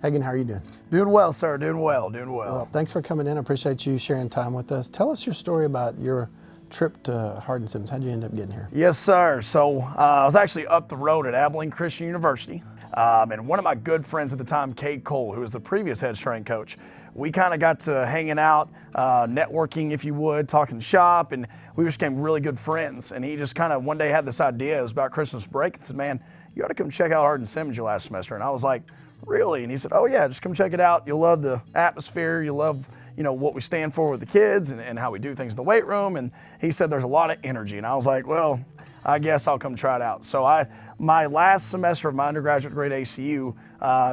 Hagen, how are you doing? Doing well, sir. Doing well. Well, thanks for coming in. I appreciate you sharing time with us. Tell us your story about your trip to Hardin-Simmons. How'd you end up getting here? Yes, sir. So I was actually up the road at Abilene Christian University, and one of my good friends at the time, Cade Cole, who was the previous head strength coach, we kind of got to hanging out, networking, if you would, talking shop, and we just became really good friends. And he just kind of one day had this idea. It was about Christmas break, and said, "Man, you ought to come check out Hardin-Simmons your last semester." And I was like, "Really?" And he said, "Oh yeah, just come check it out. You'll love the atmosphere. You'll love, what we stand for with the kids and how we do things in the weight room." And he said there's a lot of energy. And I was like, "Well, I guess I'll come try it out." So my last semester of my undergraduate degree at ACU,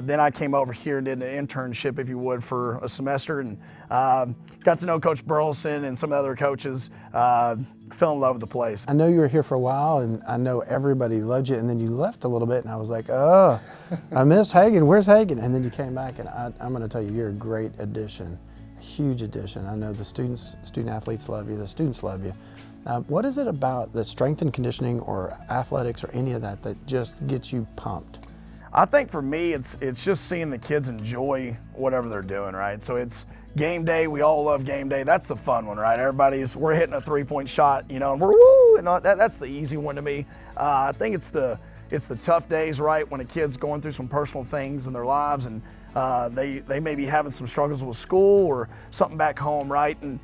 then I came over here and did an internship, if you would, for a semester, and got to know Coach Burleson and some of the other coaches. Fell in love with the place. I know you were here for a while, and I know everybody loved you, and then you left a little bit, and I was like, oh, I miss Hagen. Where's Hagen? And then you came back, and I'm going to tell you, you're a great addition, a huge addition. I know the student athletes love you, the students love you. What is it about the strength and conditioning or athletics or any of that that just gets you pumped? I think for me, it's just seeing the kids enjoy whatever they're doing, right? So it's game day. We all love game day. That's the fun one, right? We're hitting a three-point shot, and we're woo, and all that's the easy one to me. I think it's the tough days, right? When a kid's going through some personal things in their lives, and they may be having some struggles with school or something back home, right? And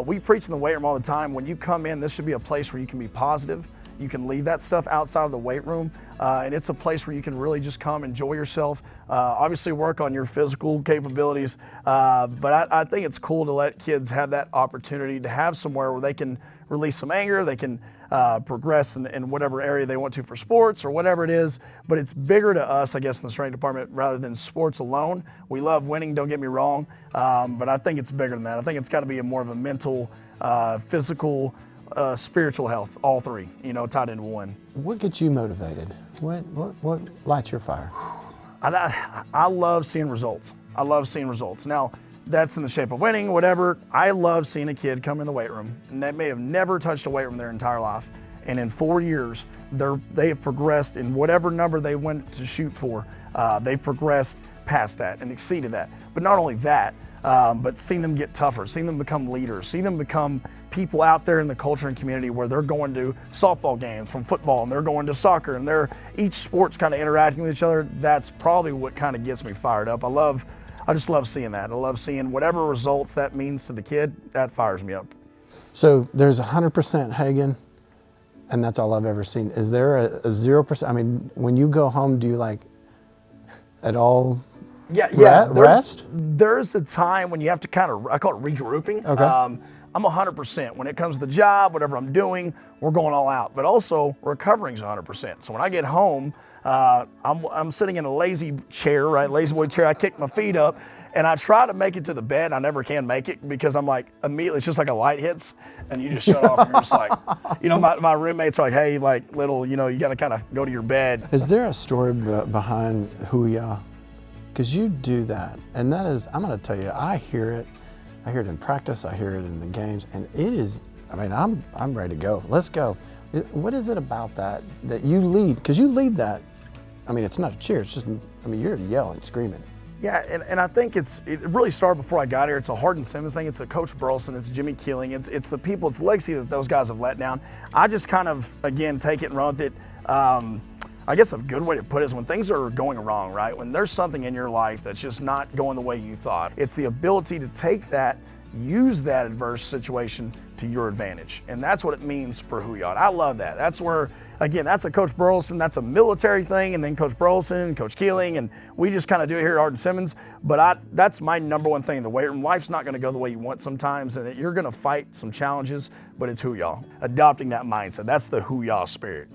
we preach in the weight room all the time. When you come in, this should be a place where you can be positive. You can leave that stuff outside of the weight room, and it's a place where you can really just come enjoy yourself. Obviously work on your physical capabilities, but I think it's cool to let kids have that opportunity to have somewhere where they can release some anger, they can progress in whatever area they want to for sports or whatever it is. But it's bigger to us, I guess, in the strength department rather than sports alone. We love winning, don't get me wrong, but I think it's bigger than that. I think it's got to be more of a mental, physical, spiritual health, all three, tied into one. What gets you motivated? What lights your fire? I love seeing results. I love seeing results. Now, that's in the shape of winning, whatever. I love seeing a kid come in the weight room, and they may have never touched a weight room their entire life, and in 4 years, they have progressed in whatever number they went to shoot for. They've progressed past that and exceeded that. But not only that, but seeing them get tougher, seeing them become leaders, seeing them become people out there in the culture and community where they're going to softball games from football, and they're going to soccer, and each sport's kind of interacting with each other. That's probably what kind of gets me fired up. I just love seeing that. I love seeing whatever results that means to the kid. That fires me up. So there's 100% Hagen, and that's all I've ever seen. Is there a 0%? I mean, when you go home, do you at all? Yeah. Rest? There's a time when you have to I call it regrouping. Okay. I'm 100%. When it comes to the job, whatever I'm doing, we're going all out. But also, recovering's 100%. So when I get home, I'm sitting in a lazy chair, right? Lazy boy chair. I kick my feet up, and I try to make it to the bed. I never can make it because I'm immediately, it's just like a light hits, and you just shut off, and you're just my roommates are like, "Hey, little, you got to kind of go to your bed." Is there a story behind Huya? Because you do that, and that is, I'm going to tell you, I hear it in practice, I hear it in the games, and it is, I'm ready to go. Let's go. What is it about that you lead? Because you lead that. It's not a cheer, it's just, you're yelling, screaming. Yeah, and I think it really started before I got here. It's a Hardin-Simmons thing. It's a Coach Burleson. It's Jimmy Keeling. It's the people. It's the legacy that those guys have let down. I just kind of, again, take it and run with it. I guess a good way to put it is when things are going wrong, right? When there's something in your life that's just not going the way you thought, it's the ability to take that, use that adverse situation to your advantage. And that's what it means for Huya. I love that. That's where, again, that's a Coach Burleson, that's a military thing, and then Coach Burleson, Coach Keeling, and we just kind of do it here at Hardin-Simmons. But that's my number one thing in the weight room. Life's not going to go the way you want sometimes, and you're going to fight some challenges, but it's Huya. Adopting that mindset, that's the Huya spirit.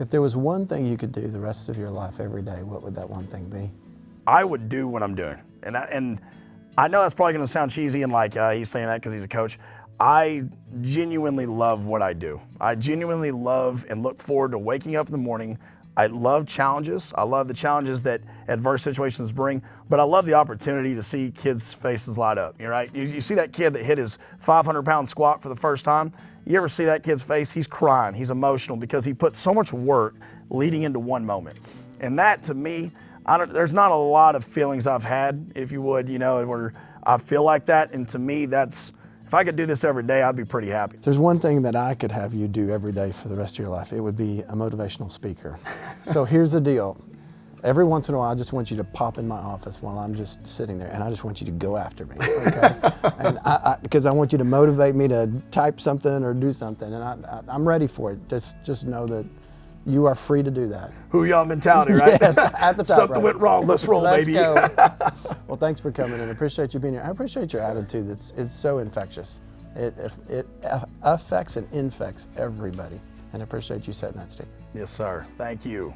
If there was one thing you could do the rest of your life every day, what would that one thing be? I would do what I'm doing. And I know that's probably going to sound cheesy and he's saying that because he's a coach. I genuinely love what I do. I genuinely love and look forward to waking up in the morning. I love challenges. I love the challenges that adverse situations bring, but I love the opportunity to see kids' faces light up. You're right. You see that kid that hit his 500-pound squat for the first time. You ever see that kid's face? He's crying. He's emotional because he put so much work leading into one moment. And that, to me, there's not a lot of feelings I've had, if you would, you know, where I feel like that. And to me, if I could do this every day, I'd be pretty happy. If there's one thing that I could have you do every day for the rest of your life, it would be a motivational speaker. So here's the deal. Every once in a while, I just want you to pop in my office while I'm just sitting there, and I just want you to go after me, okay? And because I want you to motivate me to type something or do something, and I'm ready for it. Just know that you are free to do that. Hoo-yah mentality, right? Yes, at the top. Something right. went wrong. Let's roll, Let's baby. Go. Well, thanks for coming in. I appreciate you being here. I appreciate your attitude. It's so infectious. It affects and infects everybody. And I appreciate you setting that stage. Yes, sir. Thank you.